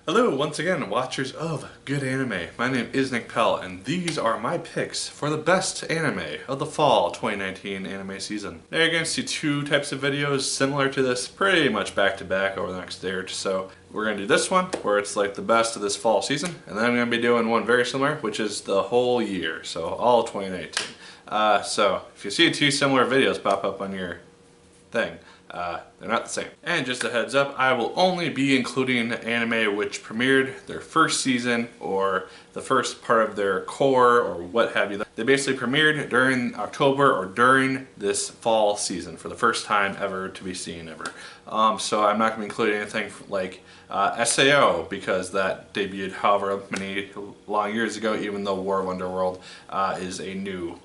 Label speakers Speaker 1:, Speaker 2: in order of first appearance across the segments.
Speaker 1: Hello once again, watchers of good anime. My name is Nick Pell, and these are my picks for the best anime of the fall 2019 anime season. Now you're going to see two types of videos similar to this, pretty much back to back over the next day or so. We're going to do this one, where it's like the best of this fall season, and then I'm going to be doing one very similar, which is the whole year, so all 2019. So if you see two similar videos pop up on your thing, they're not the same. And just a heads up, I will only be including anime which premiered their first season or the first part of their core or what have you. They basically premiered during October or during this fall season for the first time ever to be seen ever. So I'm not going to be including anything like SAO because that debuted however many long years ago, even though War of Underworld is a new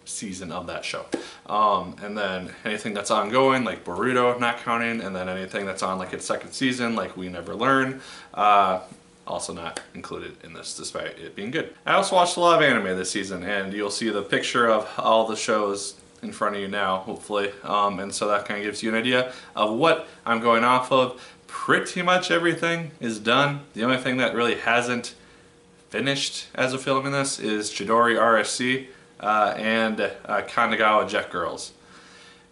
Speaker 1: season of that show. And then anything that's ongoing like Boruto, not counting, and then anything that's on like its second season like We Never Learn, also not included in this despite it being good. I also watched a lot of anime this season, and you'll see the picture of all the shows in front of you now, hopefully, and so that kind of gives you an idea of what I'm going off of. Pretty much everything is done. The only thing that really hasn't finished as a film in this is Chidori RSC, and Kanagawa Jet Girls.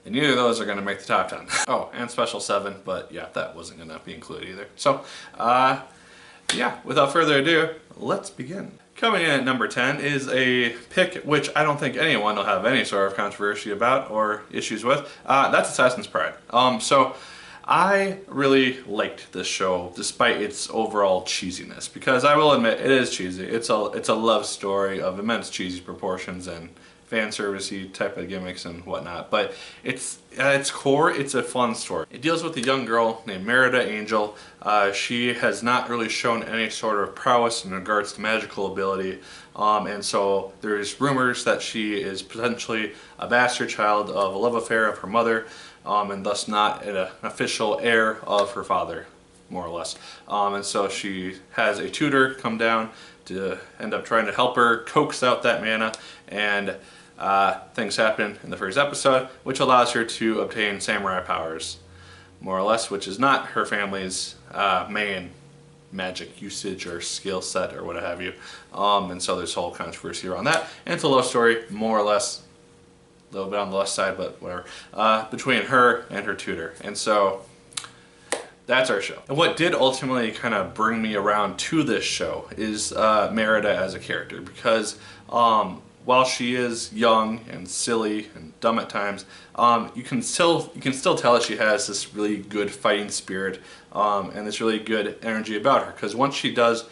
Speaker 1: And neither of those are going to make the top 10. Oh, and Special 7, but yeah, that wasn't going to be included either. So, yeah, without further ado, let's begin. Coming in at number 10 is a pick which I don't think anyone will have any sort of controversy about or issues with. That's Assassin's Pride. So I really liked this show despite its overall cheesiness, because I will admit it is cheesy. It's a love story of immense cheesy proportions and fan servicey type of gimmicks and whatnot, but it's at its core it's a fun story. It deals with a young girl named Merida Angel. She has not really shown any sort of prowess in regards to magical ability, and so there's rumors that she is potentially a bastard child of a love affair of her mother, and thus not an official heir of her father, more or less. And so she has a tutor come down to end up trying to help her coax out that mana, and things happen in the first episode, which allows her to obtain samurai powers, more or less, which is not her family's main magic usage or skill set or what have you. And so there's whole controversy around that, and it's a love story, more or less, a little bit on the left side, but whatever, between her and her tutor. And so that's our show. And what did ultimately kind of bring me around to this show is Merida as a character, because while she is young and silly and dumb at times, you can still tell that she has this really good fighting spirit and this really good energy about her, because once she does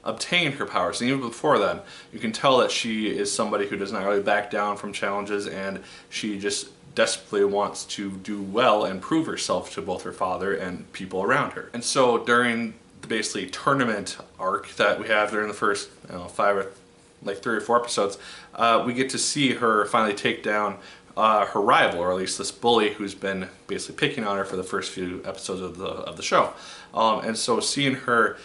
Speaker 1: obtain her powers, and even before then, you can tell that she is somebody who does not really back down from challenges, and she just desperately wants to do well and prove herself to both her father and people around her. And so during the basically tournament arc that we have during the first, I don't know, 3 or 4 episodes, we get to see her finally take down her rival, or at least this bully who's been basically picking on her for the first few episodes of the show. And so seeing her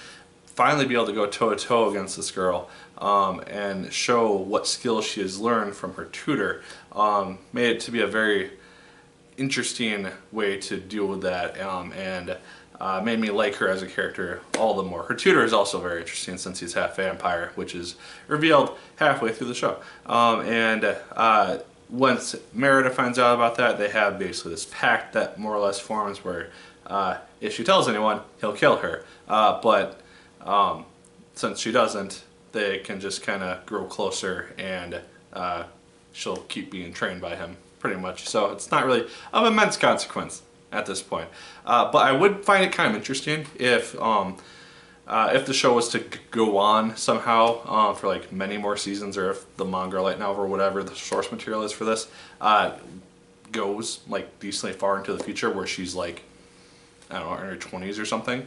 Speaker 1: finally be able to go toe-to-toe against this girl and show what skills she has learned from her tutor made it to be a very interesting way to deal with that, and made me like her as a character all the more. Her tutor is also very interesting since he's half vampire, which is revealed halfway through the show. Once Merida finds out about that, they have basically this pact that more or less forms where if she tells anyone, he'll kill her. But since she doesn't, they can just kind of grow closer, and she'll keep being trained by him, pretty much. So it's not really of immense consequence at this point. But I would find it kind of interesting if the show was to go on somehow for like many more seasons, or if the manga or light novel or whatever the source material is for this goes like decently far into the future, where she's like, I don't know, in her 20s or something,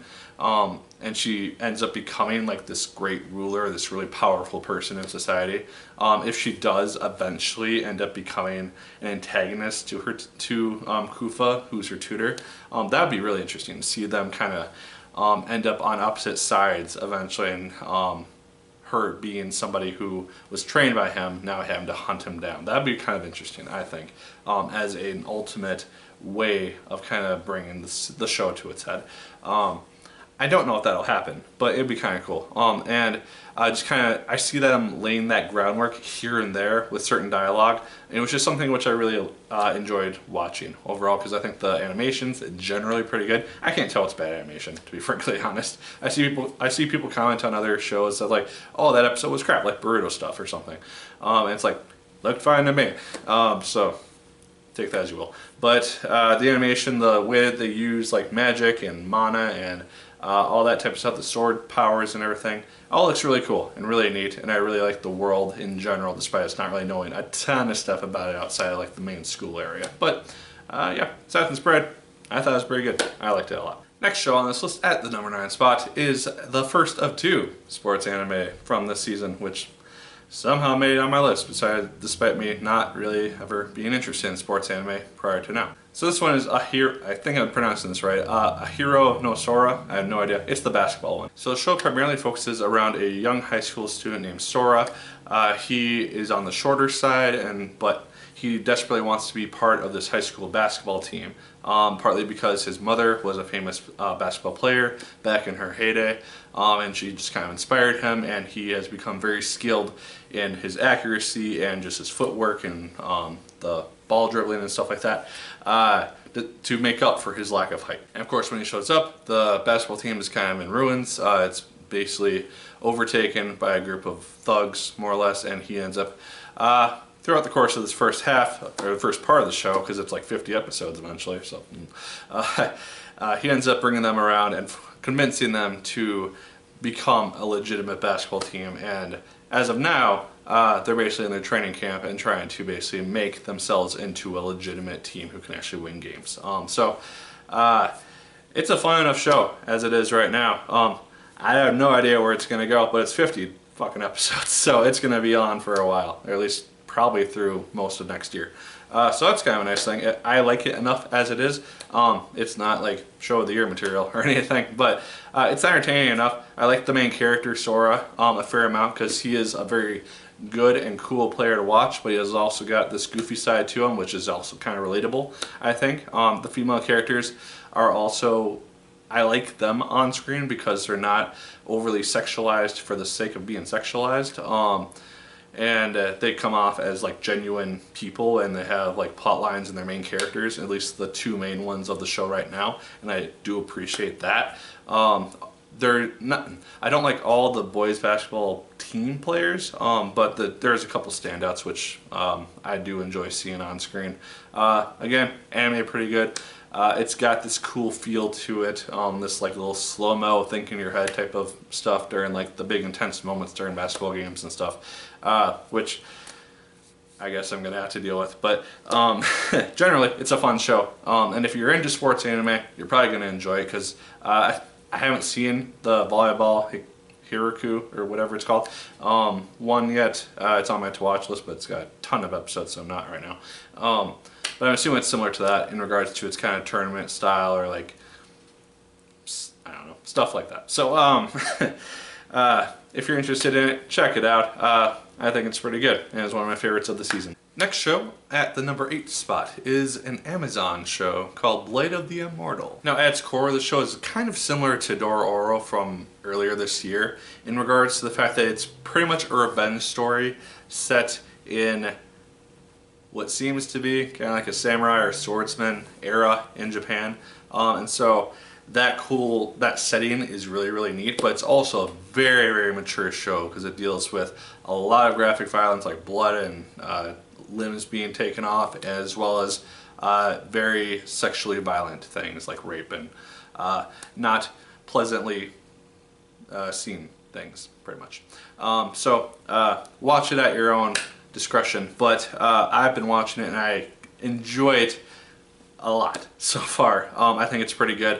Speaker 1: and she ends up becoming like this great ruler, this really powerful person in society. If she does eventually end up becoming an antagonist to Kufa, who's her tutor, that would be really interesting to see them kind of end up on opposite sides eventually, and her being somebody who was trained by him, now having to hunt him down. That'd be kind of interesting, I think, as an ultimate way of kind of bringing the show to its head. I don't know if that'll happen, but it'd be kind of cool. And just kind of, I see that I'm laying that groundwork here and there with certain dialogue, and it was just something which I really enjoyed watching overall, because I think the animation's generally pretty good. I can't tell it's bad animation, to be frankly honest. I see people comment on other shows that like, oh, that episode was crap, like Burrito Stuff or something, and it's like, looked fine to me. So take that as you will. But the animation, the way they use like magic and mana and all that type of stuff, the sword powers and everything, all looks really cool and really neat, and I really like the world in general, despite us not really knowing a ton of stuff about it outside of like the main school area. But yeah, South and Spread, I thought it was pretty good. I liked it a lot. Next show on this list at the number 9 spot is the first of 2 sports anime from this season, which somehow made it on my list, despite me not really ever being interested in sports anime prior to now. So this one is Ahiro, I think I'm pronouncing this right, Ahiro no Sora, I have no idea, it's the basketball one. So the show primarily focuses around a young high school student named Sora. He is on the shorter side, but he desperately wants to be part of this high school basketball team, partly because his mother was a famous basketball player back in her heyday, and she just kind of inspired him, and he has become very skilled in his accuracy and just his footwork and the ball dribbling and stuff like that, to make up for his lack of height. And of course, when he shows up, the basketball team is kind of in ruins. It's basically overtaken by a group of thugs, more or less, and he ends up throughout the course of this first half, or the first part of the show, because it's like 50 episodes eventually, so he ends up bringing them around and convincing them to become a legitimate basketball team. And as of now, they're basically in their training camp and trying to basically make themselves into a legitimate team who can actually win games. It's a fun enough show as it is right now. I have no idea where it's going to go, but it's 50 fucking episodes, so it's going to be on for a while, or at least probably through most of next year. So that's kind of a nice thing. I like it enough as it is. It's not like show of the year material or anything, but it's entertaining enough. I like the main character, Sora, a fair amount, because he is a very good and cool player to watch, but he has also got this goofy side to him, which is also kind of relatable, I think. The female characters are also, I like them on screen because they're not overly sexualized for the sake of being sexualized. And they come off as like genuine people, and they have like plot lines in their main characters, at least the 2 main ones of the show right now, and I do appreciate that. They're not, I don't like all the boys basketball team players, but there's a couple standouts which I do enjoy seeing on screen. Again, anime pretty good. It's got this cool feel to it, this like little slow-mo think in your head type of stuff during like the big intense moments during basketball games and stuff, which I guess I'm gonna have to deal with. But generally, it's a fun show, and if you're into sports anime, you're probably gonna enjoy it, because I haven't seen the volleyball Hiraku or whatever it's called one yet. It's on my to watch list, but it's got a ton of episodes, so I'm not right now. But I'm assuming it's similar to that in regards to its kind of tournament style, or like, I don't know, stuff like that. So if you're interested in it, check it out. I think it's pretty good, and it's one of my favorites of the season. Next show at the number 8 spot is an Amazon show called Blade of the Immortal. Now at its core, the show is kind of similar to Dororo from earlier this year in regards to the fact that it's pretty much a revenge story set in what seems to be kind of like a samurai or swordsman era in Japan. And so that setting is really, really neat, but it's also a very, very mature show because it deals with a lot of graphic violence, like blood and limbs being taken off, as well as very sexually violent things like rape and not pleasantly seen things, pretty much. So watch it at your own discretion, but I've been watching it and I enjoy it a lot so far. I think it's pretty good.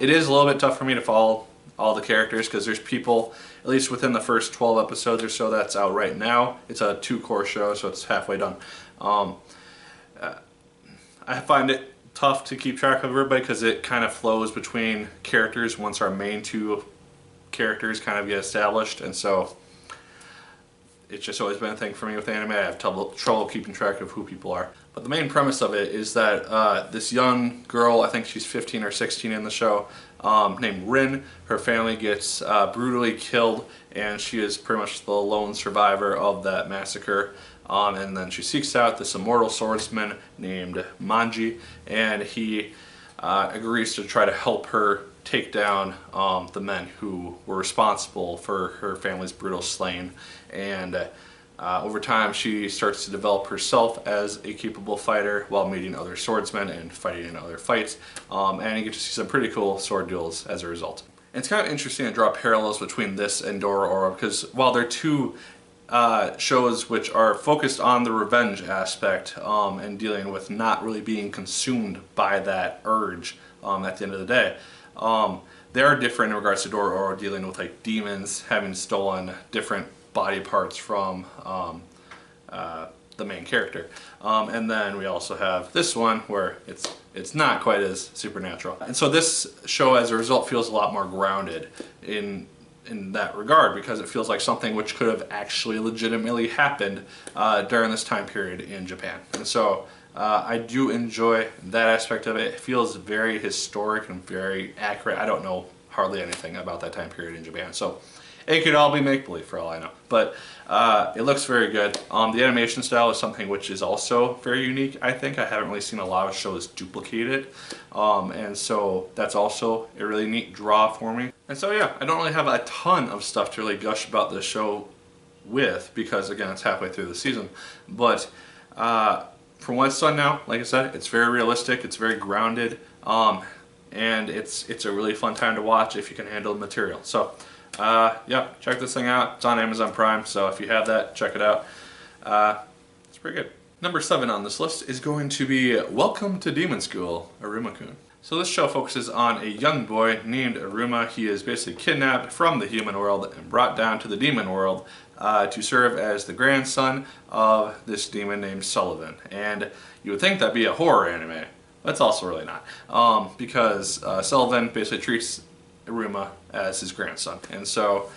Speaker 1: It is a little bit tough for me to follow all the characters because there's people, at least within the first 12 episodes or so that's out right now. It's a 2-core show, so it's halfway done. I find it tough to keep track of everybody because it kind of flows between characters once our main 2 characters kind of get established, and so it's just always been a thing for me with anime. I have trouble keeping track of who people are. But the main premise of it is that this young girl, I think she's 15 or 16 in the show, named Rin, her family gets brutally killed, and she is pretty much the lone survivor of that massacre. And then she seeks out this immortal swordsman named Manji, and he agrees to try to help her take down the men who were responsible for her family's brutal slaying. And over time she starts to develop herself as a capable fighter while meeting other swordsmen and fighting in other fights. And you get to see some pretty cool sword duels as a result. And it's kind of interesting to draw parallels between this and Dorohedoro, because while they're two shows which are focused on the revenge aspect and dealing with not really being consumed by that urge at the end of the day, they are different in regards to Dorohedoro, dealing with like demons having stolen different body parts from the main character. And then we also have this one where it's not quite as supernatural. And so this show as a result feels a lot more grounded in that regard, because it feels like something which could have actually legitimately happened during this time period in Japan. And so I do enjoy that aspect of it. It feels very historic and very accurate. I don't know hardly anything about that time period in Japan, so it could all be make-believe for all I know. But it looks very good. The animation style is something which is also very unique, I think. I haven't really seen a lot of shows duplicate it. And so that's also a really neat draw for me. And so yeah, I don't really have a ton of stuff to really gush about this show with, because again, it's halfway through the season. But from what it's done now, like I said, it's very realistic, it's very grounded, and it's a really fun time to watch if you can handle the material. So yeah, check this thing out. It's on Amazon Prime, so if you have that, check it out. It's pretty good. Number 7 on this list is going to be Welcome to Demon School, Aruma-kun. So this show focuses on a young boy named Aruma. He is basically kidnapped from the human world and brought down to the demon world to serve as the grandson of this demon named Sullivan. And you would think that'd be a horror anime, but it's also really not, because Sullivan basically treats Aruma as his grandson, and so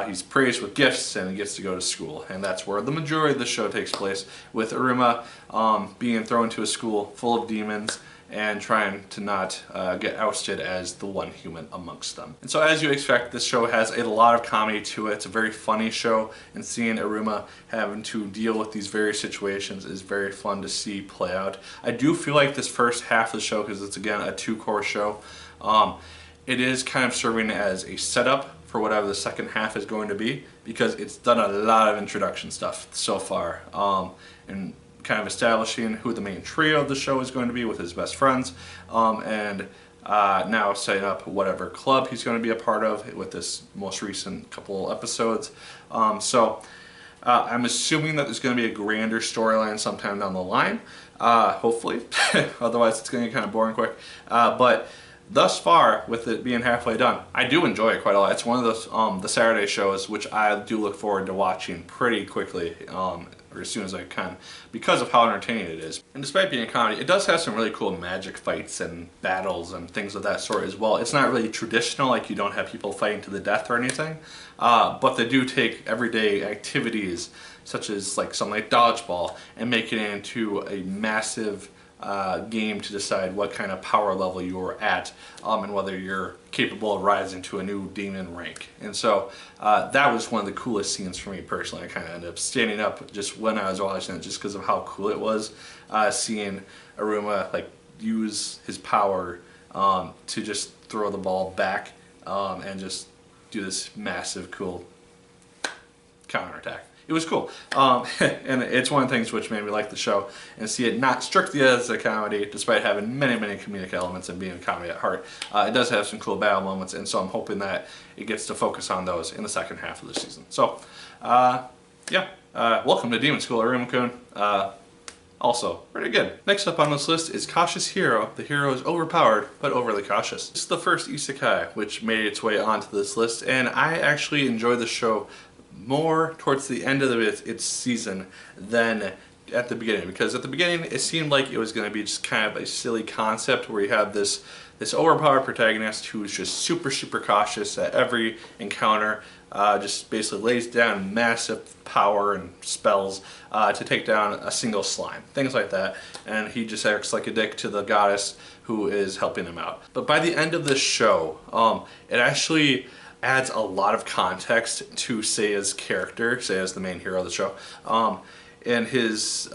Speaker 1: he's praised with gifts and he gets to go to school, and that's where the majority of the show takes place, with Aruma being thrown to a school full of demons and trying to not get ousted as the one human amongst them. And so as you expect, this show has a lot of comedy to it. It's a very funny show, and seeing Aruma having to deal with these various situations is very fun to see play out. I do feel like this first half of the show, because it's again a 2-cour show, it is kind of serving as a setup for whatever the second half is going to be, because it's done a lot of introduction stuff so far, and kind of establishing who the main trio of the show is going to be with his best friends, and now setting up whatever club he's going to be a part of with this most recent couple episodes. So I'm assuming that there's going to be a grander storyline sometime down the line, hopefully. Otherwise it's going to get kind of boring quick. But thus far, with it being halfway done, I do enjoy it quite a lot. It's one of those the Saturday shows which I do look forward to watching pretty quickly, or as soon as I can, because of how entertaining it is. And despite being a comedy, it does have some really cool magic fights and battles and things of that sort as well. It's not really traditional, like you don't have people fighting to the death or anything, but they do take everyday activities such as like something like dodgeball and make it into a massive game to decide what kind of power level you're at, and whether you're capable of rising to a new demon rank. And so that was one of the coolest scenes for me personally. I kind of ended up standing up just when I was watching it, just because of how cool it was, seeing Aruma like use his power to just throw the ball back and just do this massive cool counterattack. It was cool, and it's one of the things which made me like the show, and see it not strictly as a comedy, despite having many comedic elements and being a comedy at heart. It does have some cool battle moments, and so I'm hoping that it gets to focus on those in the second half of the season. So, yeah, welcome to Demon School, Aruma-kun. Also, pretty good. Next up on this list is Cautious Hero. The hero is overpowered, but overly cautious. This is the first isekai which made its way onto this list, and I actually enjoyed the show more towards the end of its season than at the beginning, because at the beginning it seemed like it was going to be just kind of a silly concept where you have this this overpowered protagonist who's just super cautious at every encounter, just basically lays down massive power and spells to take down a single slime, things like that, and he just acts like a dick to the goddess who is helping him out. But by the end of this show, it actually adds a lot of context to Seiya's character, Seiya's the main hero of the show, and his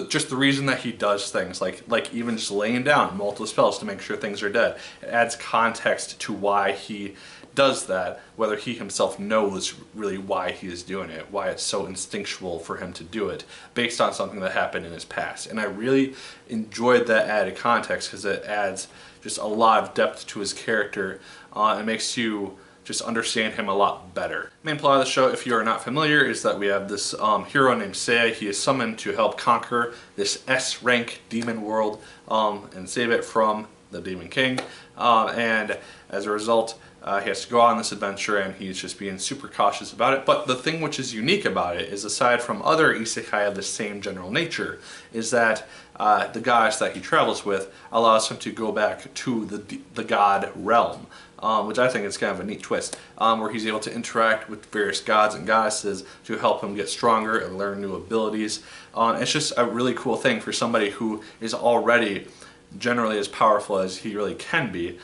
Speaker 1: just the reason that he does things, like even just laying down multiple spells to make sure things are dead. It adds context to why he does that, whether he himself knows really why he is doing it, why it's so instinctual for him to do it, based on something that happened in his past. And I really enjoyed that added context because it adds just a lot of depth to his character. It makes you just understand him a lot better. Main plot of the show, if you are not familiar, is that we have this hero named Seiya. He is summoned to help conquer this S-rank demon world and save it from the Demon King. And as a result, he has to go on this adventure, and he's just being super cautious about it. But the thing which is unique about it is, aside from other isekai of the same general nature, is that the goddess that he travels with allows him to go back to the god realm, which I think is kind of a neat twist, where he's able to interact with various gods and goddesses to help him get stronger and learn new abilities. It's just a really cool thing for somebody who is already generally as powerful as he really can be.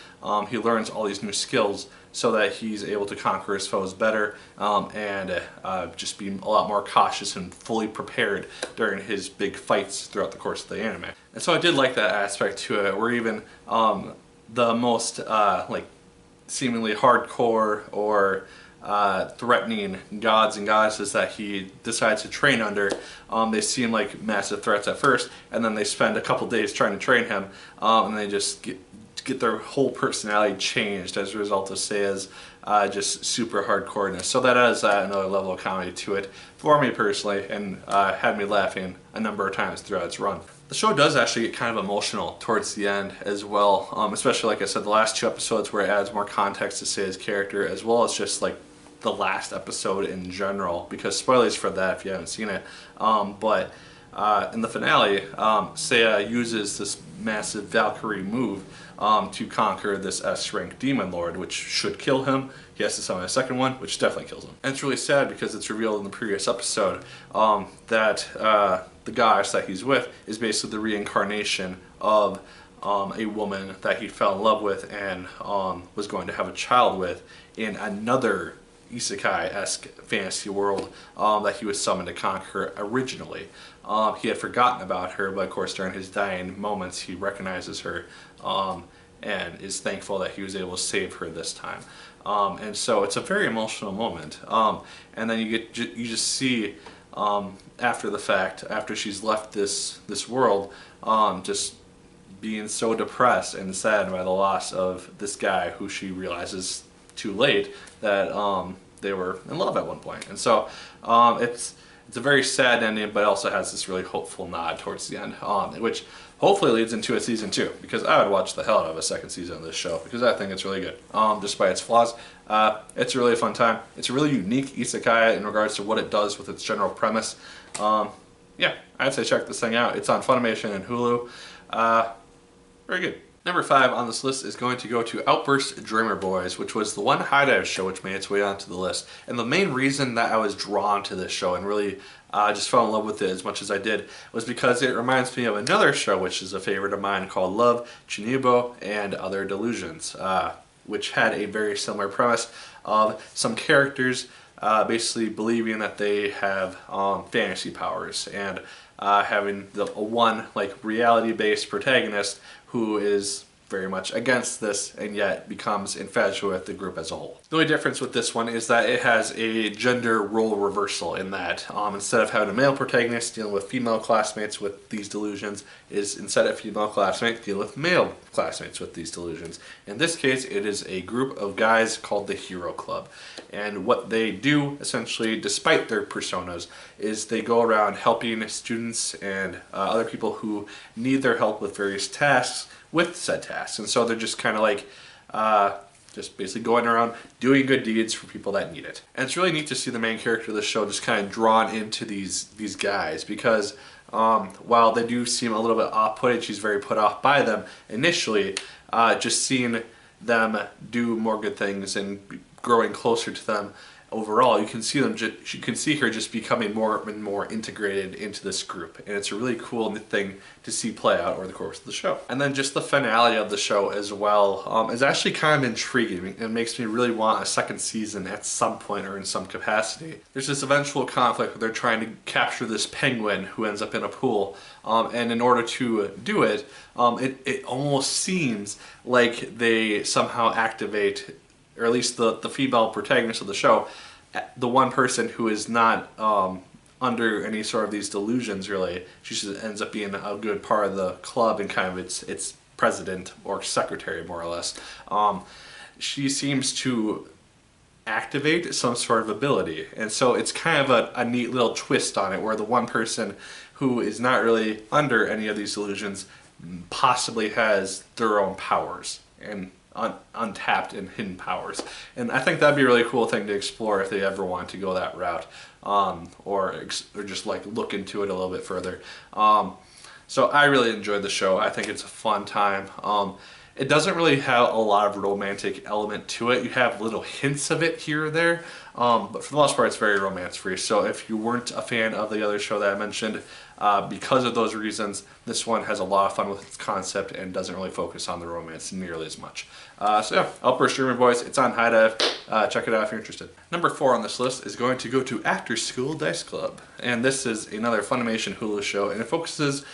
Speaker 1: He learns all these new skills so that he's able to conquer his foes better, and just be a lot more cautious and fully prepared during his big fights throughout the course of the anime. And so I did like that aspect to it, where even the most like seemingly hardcore or threatening gods and goddesses that he decides to train under, they seem like massive threats at first, and then they spend a couple days trying to train him, and they just get their whole personality changed as a result of Seiya's just super hardcoreness. So that adds another level of comedy to it for me personally, and had me laughing a number of times throughout its run. The show does actually get kind of emotional towards the end as well, especially, like I said, the last 2 episodes, where it adds more context to Seiya's character, as well as just like the last episode in general, because spoilers for that if you haven't seen it. But in the finale, Seiya uses this massive Valkyrie move to conquer this S-rank demon lord, which should kill him. He has to summon a second one, which definitely kills him. And it's really sad because it's revealed in the previous episode that the goddess that he's with is basically the reincarnation of a woman that he fell in love with and was going to have a child with in another isekai-esque fantasy world that he was summoned to conquer originally. He had forgotten about her, but of course during his dying moments he recognizes her and is thankful that he was able to save her this time. And so it's a very emotional moment. And then you just see after the fact, after she's left this world, just being so depressed and sad by the loss of this guy who she realizes too late that they were in love at one point. And so it's a very sad ending, but it also has this really hopeful nod towards the end, which hopefully leads into a season 2, because I would watch the hell out of a second season of this show, because I think it's really good, despite its flaws. It's a really fun time. It's a really unique isekai in regards to what it does with its general premise. Yeah, I'd say check this thing out. It's on Funimation and Hulu. Very good. Number 5 on this list is going to go to Outbursts Dreamer Boys, which was the one high-dive show which made its way onto the list. And the main reason that I was drawn to this show and really just fell in love with it as much as I did was because it reminds me of another show which is a favorite of mine called Love, Chinibo, and Other Delusions, which had a very similar premise of some characters basically believing that they have fantasy powers, and having one like reality-based protagonist who is very much against this and yet becomes infatuated with the group as a whole. The only difference with this one is that it has a gender role reversal in that instead of having a male protagonist dealing with female classmates with these delusions, is instead of female classmates dealing with male classmates with these delusions. In this case, it is a group of guys called the Hero Club. And what they do, essentially, despite their personas, is they go around helping students and other people who need their help with various tasks with said tasks. And so they're just kind of like just basically going around doing good deeds for people that need it. And it's really neat to see the main character of the show just kind of drawn into these guys, because while they do seem a little bit off-putting, she's very put off by them initially. Just seeing them do more good things and growing closer to them overall, you can see her just becoming more and more integrated into this group, and it's a really cool thing to see play out over the course of the show. And then just the finale of the show as well is actually kind of intriguing. It makes me really want a second season at some point or in some capacity. There's this eventual conflict where they're trying to capture this penguin who ends up in a pool, and in order to do it, it almost seems like they somehow activate, or at least the female protagonist of the show, the one person who is not under any sort of these delusions really. She just ends up being a good part of the club and kind of its president or secretary, more or less. She seems to activate some sort of ability, and so it's kind of a neat little twist on it, where the one person who is not really under any of these delusions possibly has their own powers and untapped and hidden powers. And I think that'd be a really cool thing to explore if they ever want to go that route, or just like look into it a little bit further. So I really enjoyed the show. I think it's a fun time. It doesn't really have a lot of romantic element to it. You have little hints of it here or there, but for the most part it's very romance free. So if you weren't a fan of the other show that I mentioned, because of those reasons, this one has a lot of fun with its concept and doesn't really focus on the romance nearly as much. So yeah, Outbursts Streaming Boys, it's on High Dive. Check it out if you're interested. Number 4 on this list is going to go to After School Dice Club. And this is another Funimation Hulu show, and it focuses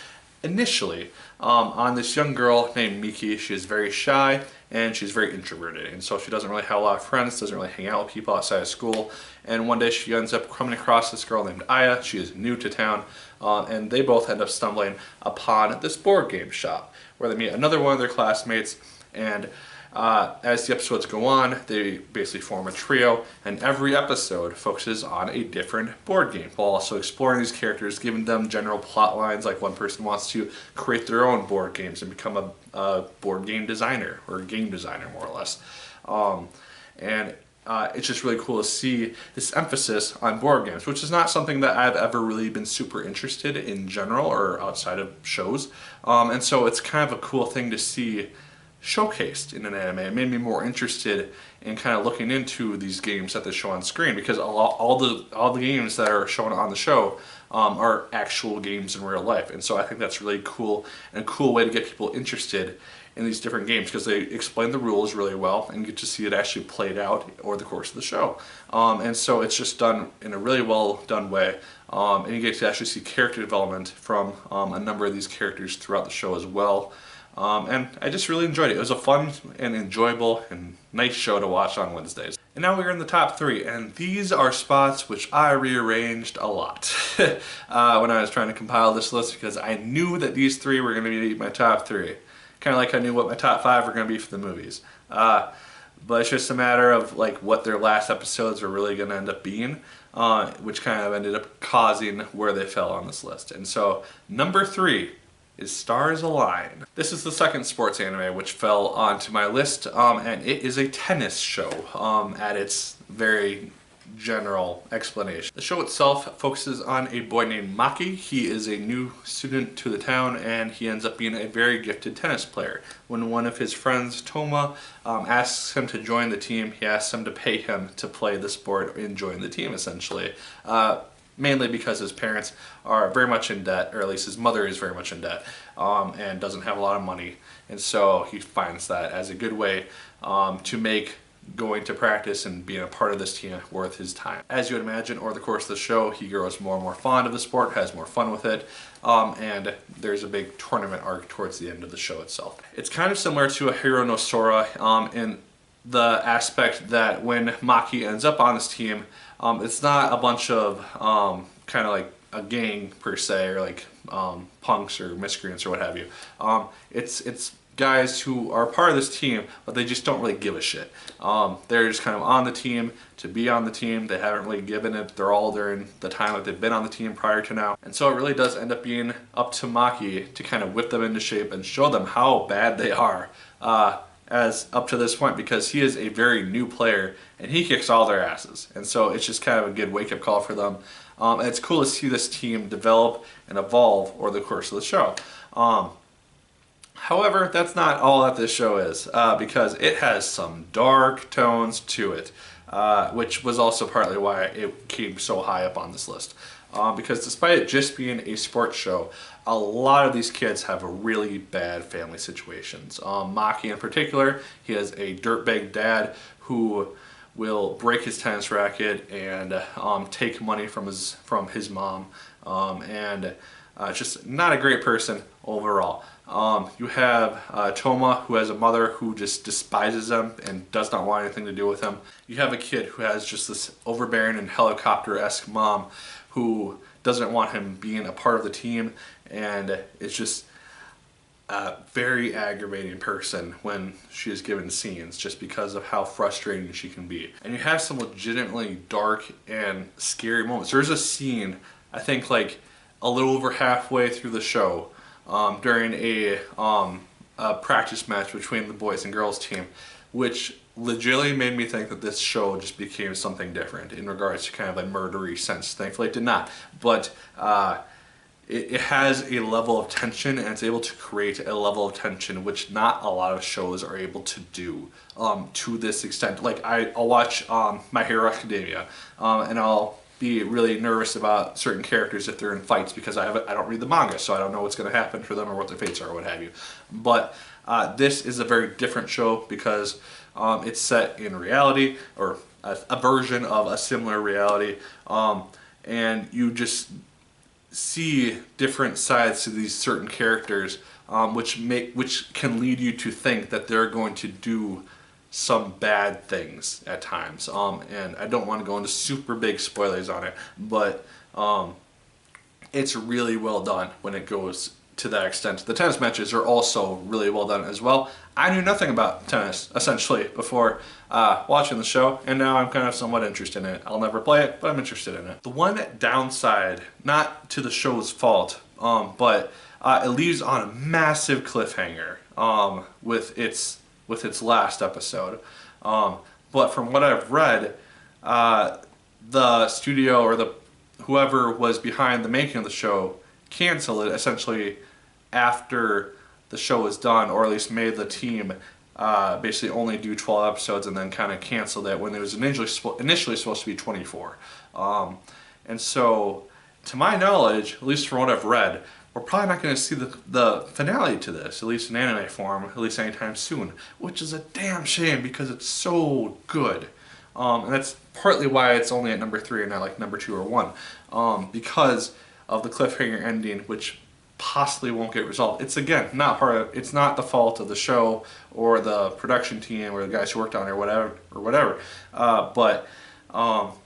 Speaker 1: initially on this young girl named Miki. She is very shy and she's very introverted, and so she doesn't really have a lot of friends, doesn't really hang out with people outside of school. And one day she ends up coming across this girl named Aya. She is new to town, and they both end up stumbling upon this board game shop where they meet another one of their classmates. And as the episodes go on, they basically form a trio, and every episode focuses on a different board game, while also exploring these characters, giving them general plot lines. Like one person wants to create their own board games and become a board game designer, or a game designer, more or less. It's just really cool to see this emphasis on board games, which is not something that I've ever really been super interested in general or outside of shows. And so it's kind of a cool thing to see showcased in an anime. It made me more interested in kind of looking into these games that they show on screen, because all the games that are shown on the show are actual games in real life. And so I think that's really cool, and a cool way to get people interested in these different games, because they explain the rules really well and you get to see it actually played out over the course of the show. And so it's just done in a really well done way, and you get to actually see character development from a number of these characters throughout the show as well. And I just really enjoyed it. It was a fun and enjoyable and nice show to watch on Wednesdays. And now we're in the top 3, and these are spots which I rearranged a lot when I was trying to compile this list, because I knew that these 3 were going to be my top 3. Kind of like I knew what my top 5 were going to be for the movies. But it's just a matter of like what their last episodes are really going to end up being, which kind of ended up causing where they fell on this list. And so number 3 is Stars Align. This is the second sports anime which fell onto my list, and it is a tennis show at its very general explanation. The show itself focuses on a boy named Maki. He is a new student to the town, and he ends up being a very gifted tennis player. When one of his friends, Toma, asks him to join the team, he asks him to pay him to play the sport and join the team, essentially. Mainly because his parents are very much in debt, or at least his mother is very much in debt, and doesn't have a lot of money. And so he finds that as a good way to make going to practice and being a part of this team worth his time. As you would imagine, over the course of the show, he grows more and more fond of the sport, has more fun with it, and there's a big tournament arc towards the end of the show itself. It's kind of similar to a Hero no Sora in the aspect that when Maki ends up on this team, it's not a bunch of kind of like a gang per se, or like punks or miscreants or what have you. It's guys who are part of this team, but they just don't really give a shit. They're just kind of on the team to be on the team. They haven't really given it their all during the time that they've been on the team prior to now. And so it really does end up being up to Maki to kind of whip them into shape and show them how bad they are as up to this point, because he is a very new player and he kicks all their asses. And so it's just kind of a good wake-up call for them. And it's cool to see this team develop and evolve over the course of the show. However, that's not all that this show is, because it has some dark tones to it, which was also partly why it came so high up on this list. Because despite it just being a sports show, a lot of these kids have really bad family situations. Maki in particular, he has a dirtbag dad who will break his tennis racket and take money from his mom, and just not a great person overall. You have Toma, who has a mother who just despises him and does not want anything to do with him. You have a kid who has just this overbearing and helicopter-esque mom who doesn't want him being a part of the team, and it's just a very aggravating person when she is given scenes just because of how frustrating she can be. And you have some legitimately dark and scary moments. There's a scene, I think like a little over halfway through the show, during a practice match between the boys and girls team, which legitimately made me think that this show just became something different in regards to kind of a murdery sense. Thankfully it did not, but it has a level of tension, and it's able to create a level of tension which not a lot of shows are able to do to this extent. Like I'll watch My Hero Academia, and I'll be really nervous about certain characters if they're in fights because I don't read the manga, so I don't know what's going to happen for them or what their fates are or what have you. But this is a very different show because it's set in reality, or a version of a similar reality, and you just see different sides to these certain characters, which can lead you to think that they're going to do some bad things at times. And I don't want to go into super big spoilers on it, but it's really well done when it goes to that extent. The tennis matches are also really well done as well. I knew nothing about tennis, essentially, before watching the show, and now I'm kind of somewhat interested in it. I'll never play it, but I'm interested in it. The one downside, not to the show's fault, but it leaves on a massive cliffhanger with its last episode. But from what I've read, the studio or whoever was behind the making of the show canceled it essentially after the show was done, or at least made the team basically only do 12 episodes and then kind of canceled it when it was initially supposed to be 24. And so, to my knowledge, at least from what I've read, we're probably not going to see the finale to this, at least in anime form, at least anytime soon, which is a damn shame because it's so good. And that's partly why it's only at number 3 and not like number 2 or 1, because of the cliffhanger ending, which possibly won't get resolved. It's again not it's not the fault of the show or the production team or the guys who worked on it or whatever. But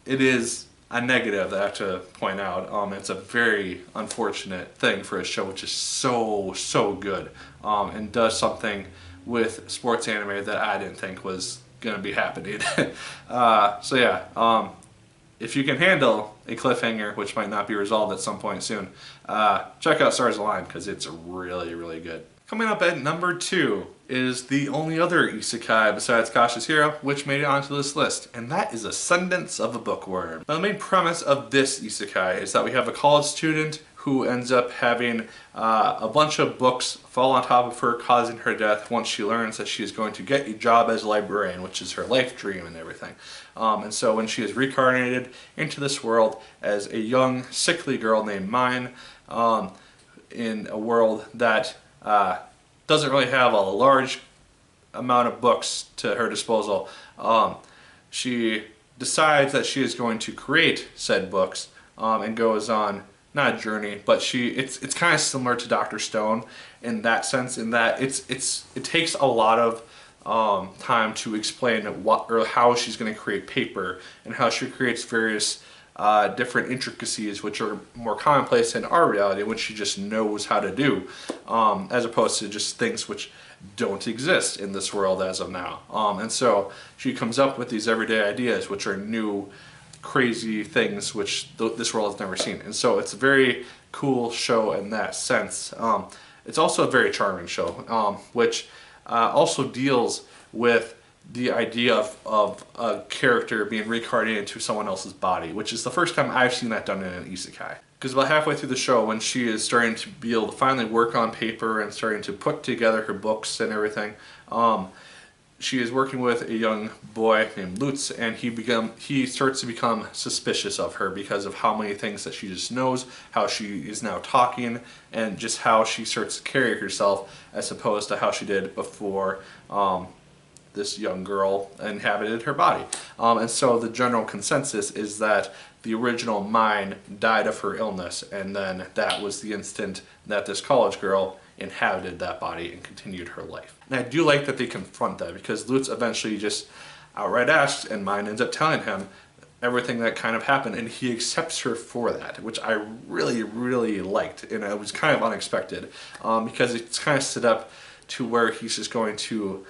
Speaker 1: it is a negative that I have to point out. It's a very unfortunate thing for a show which is so good, and does something with sports anime that I didn't think was gonna be happening. So yeah, if you can handle a cliffhanger, which might not be resolved at some point soon, check out Stars Align because it's really good. Coming up at number 2 is the only other isekai besides Kasha's Hero which made it onto this list, and that is Ascendance of a Bookworm. Now the main premise of this isekai is that we have a college student who ends up having a bunch of books fall on top of her, causing her death once she learns that she is going to get a job as a librarian, which is her life dream and everything. And so when she is reincarnated into this world as a young, sickly girl named Mine, in a world that doesn't really have a large amount of books to her disposal, she decides that she is going to create said books, and goes on, not a journey, but it's kind of similar to Dr. Stone in that sense, in that it takes a lot of time to explain what or how she's going to create paper and how she creates various different intricacies which are more commonplace in our reality, which she just knows how to do, as opposed to just things which don't exist in this world as of now. And so she comes up with these everyday ideas which are new, crazy things which this world has never seen. And so it's a very cool show in that sense. It's also a very charming show, which also deals with the idea of a character being reincarnated into someone else's body, which is the first time I've seen that done in an isekai. Because about halfway through the show, when she is starting to be able to finally work on paper and starting to put together her books and everything, she is working with a young boy named Lutz, and he starts to become suspicious of her because of how many things that she just knows, how she is now talking, and just how she starts to carry herself as opposed to how she did before this young girl inhabited her body. And so the general consensus is that the original Mine died of her illness, and then that was the instant that this college girl inhabited that body and continued her life. And I do like that they confront that, because Lutz eventually just outright asks, and Mine ends up telling him everything that kind of happened, and he accepts her for that, which I really, really liked, and it was kind of unexpected, because it's kind of set up to where he's just going to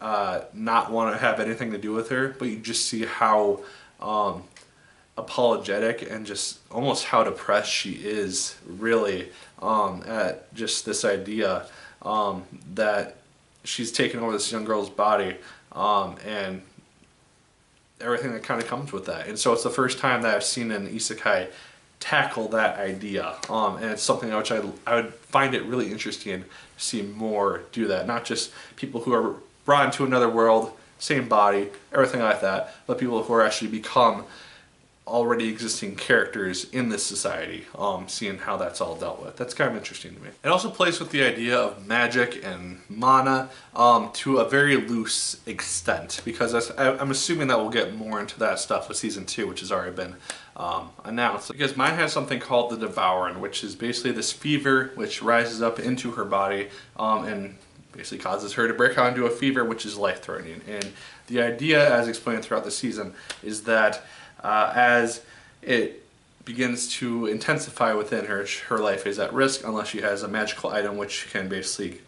Speaker 1: not want to have anything to do with her, but you just see how apologetic and just almost how depressed she is, really, at just this idea that she's taken over this young girl's body, and everything that kind of comes with that. And so it's the first time that I've seen an isekai tackle that idea, and it's something which I would find it really interesting to see more do that. Not just people who are brought into another world, same body, everything like that, but people who are actually become already existing characters in this society, seeing how that's all dealt with. That's kind of interesting to me. It also plays with the idea of magic and mana to a very loose extent, because I'm assuming that we'll get more into that stuff with Season 2, which has already been announced. Because Mine has something called the Devouring, which is basically this fever which rises up into her body and basically causes her to break out into a fever which is life-threatening. And the idea, as explained throughout the season, is that as it begins to intensify within her, her life is at risk unless she has a magical item which can basically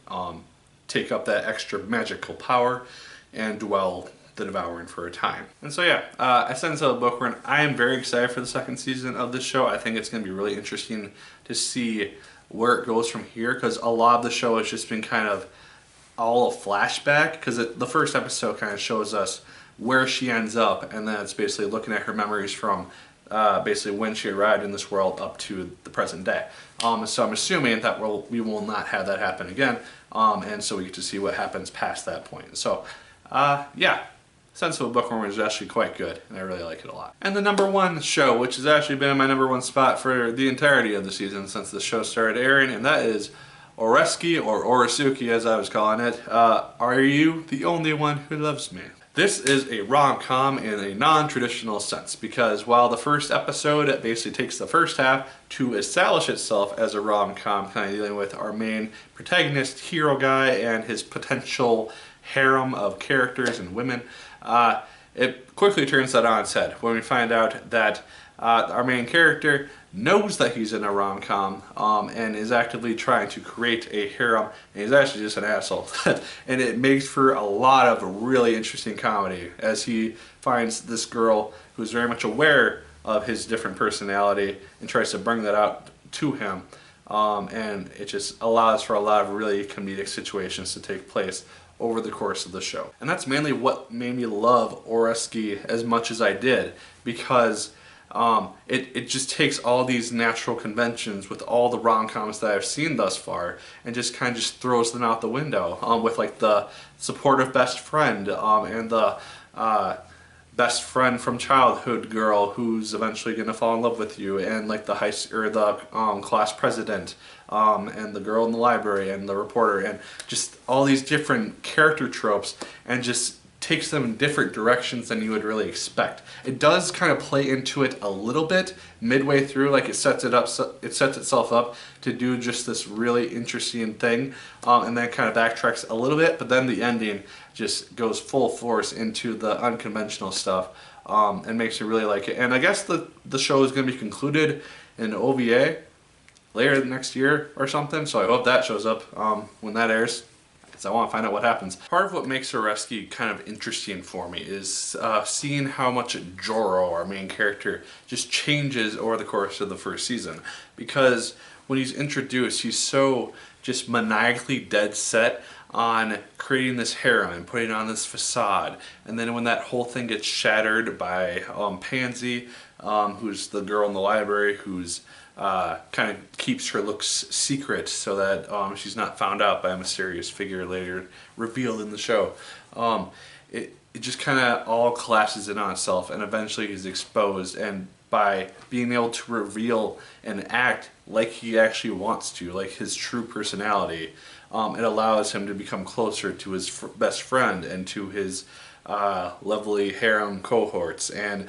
Speaker 1: take up that extra magical power and dwell the Devouring for a time. And so yeah, Ascendance of the Bookworm, I am very excited for the second season of this show. I think it's going to be really interesting to see where it goes from here, because a lot of the show has just been kind of all a flashback, because the first episode kind of shows us where she ends up, and then it's basically looking at her memories from basically when she arrived in this world up to the present day. So I'm assuming that we will not have that happen again, and so we get to see what happens past that point. So yeah, Sense of a Bookworm is actually quite good, and I really like it a lot. And the #1 show, which has actually been in my #1 spot for the entirety of the season since the show started airing, and that is Oresuki, or Orisuki as I was calling it. Are You the Only One Who Loves Me? This is a rom-com in a non-traditional sense, because while the first episode basically takes the first half to establish itself as a rom-com, kind of dealing with our main protagonist, hero guy, and his potential harem of characters and women, it quickly turns that on its head when we find out that our main character knows that he's in a rom-com and is actively trying to create a harem, and he's actually just an asshole. And it makes for a lot of really interesting comedy as he finds this girl who's very much aware of his different personality and tries to bring that out to him. And it just allows for a lot of really comedic situations to take place over the course of the show. And that's mainly what made me love Oresuki as much as I did, because it just takes all these natural conventions with all the rom-coms that I've seen thus far and just kind of just throws them out the window, with like the supportive best friend and the best friend from childhood girl who's eventually going to fall in love with you, and like the class president, and the girl in the library, and the reporter, and just all these different character tropes, and just takes them in different directions than you would really expect. It does kind of play into it a little bit midway through, like it sets itself up to do just this really interesting thing, and then kind of backtracks a little bit, but then the ending just goes full force into the unconventional stuff, and makes you really like it. And I guess the show is going to be concluded in OVA later next year or something, so I hope that shows up when that airs, because I want to find out what happens. Part of what makes Oresuki kind of interesting for me is seeing how much Joro, our main character, just changes over the course of the first season. Because when he's introduced, he's so just maniacally dead set on creating this harem and putting on this facade. And then when that whole thing gets shattered by Pansy, who's the girl in the library who's kind of keeps her looks secret so that she's not found out by a mysterious figure later revealed in the show. It just kind of all collapses in on itself, and eventually he's exposed, and by being able to reveal and act like he actually wants to, like his true personality, it allows him to become closer to his best friend and to his lovely harem cohorts, and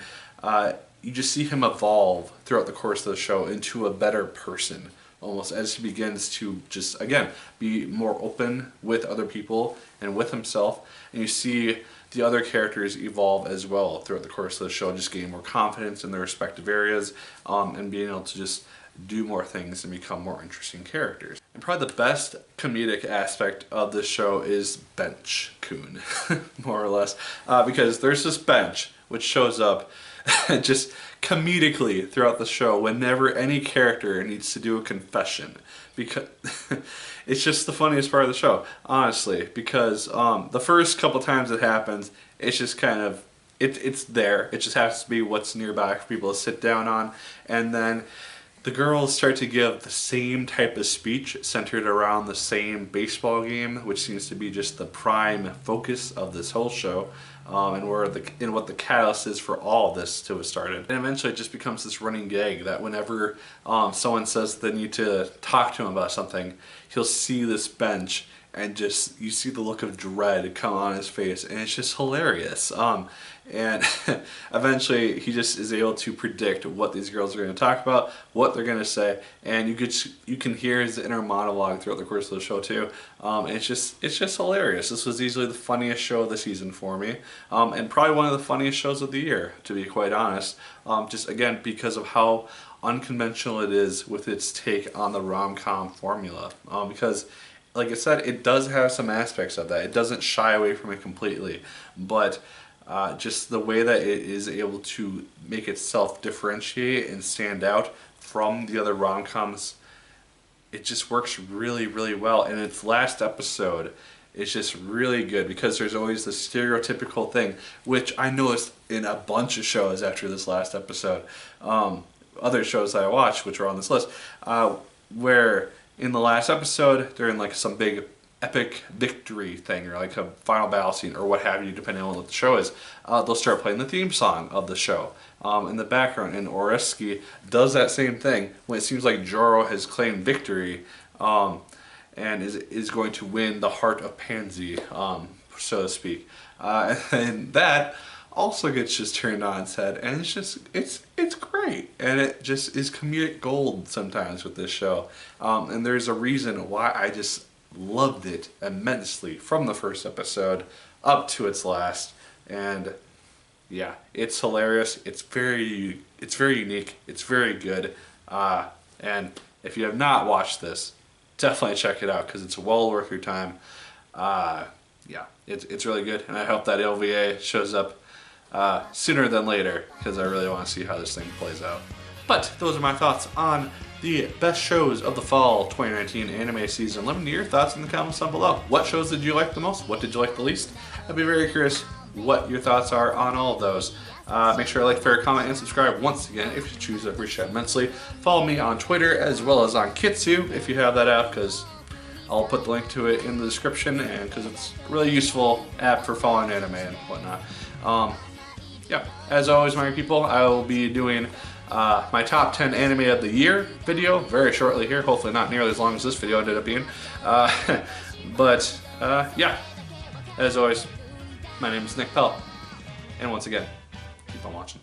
Speaker 1: you just see him evolve throughout the course of the show into a better person, almost as he begins to just, again, be more open with other people and with himself. And you see the other characters evolve as well throughout the course of the show, just gaining more confidence in their respective areas, and being able to just do more things and become more interesting characters. And probably the best comedic aspect of this show is Bench Coon, more or less, because there's this bench which shows up just comedically throughout the show whenever any character needs to do a confession, because it's just the funniest part of the show, honestly, because the first couple times it happens, it's just kind of, it's there, it just has to be what's nearby for people to sit down on, and then the girls start to give the same type of speech centered around the same baseball game, which seems to be just the prime focus of this whole show, and what the catalyst is for all of this to have started. And eventually it just becomes this running gag that whenever someone says they need to talk to him about something, he'll see this bench and just, you see the look of dread come on his face, and it's just hilarious. And eventually he just is able to predict what these girls are going to talk about, what they're going to say, and you can hear his inner monologue throughout the course of the show too. It's just hilarious. This was easily the funniest show of the season for me, and probably one of the funniest shows of the year, to be quite honest. Just again because of how unconventional it is with its take on the rom-com formula. Because, like I said, it does have some aspects of that. It doesn't shy away from it completely, but just the way that it is able to make itself differentiate and stand out from the other rom-coms, it just works really, really well. And its last episode is just really good because there's always the stereotypical thing, which I noticed in a bunch of shows after this last episode, other shows that I watched, which are on this list, where in the last episode, they're in like some big epic victory thing or like a final battle scene or what have you, depending on what the show is. They'll start playing the theme song of the show in the background, and Oreski does that same thing when it seems like Joro has claimed victory and is going to win the heart of Pansy, so to speak. And that also gets just turned on its head, and it's great, and it just is comedic gold sometimes with this show. And there's a reason why I just loved it immensely from the first episode up to its last. And yeah, it's hilarious. It's very unique. It's very good. And if you have not watched this, definitely check it out because it's well worth your time. Yeah, it's really good, and I hope that LVA shows up sooner than later because I really want to see how this thing plays out. But those are my thoughts on the best shows of the fall 2019 anime season. Let me know your thoughts in the comments down below. What shows did you like the most? What did you like the least? I'd be very curious what your thoughts are on all of those. Make sure to like, favorite, comment, and subscribe once again if you choose. I appreciate it immensely. Follow me on Twitter as well as on Kitsu if you have that app, because I'll put the link to it in the description, and because it's a really useful app for following anime and whatnot. Yeah, as always, my people, I will be doing my top 10 anime of the year video very shortly here. Hopefully not nearly as long as this video ended up being. But yeah, as always, my name is Nick Pell, and once again, keep on watching.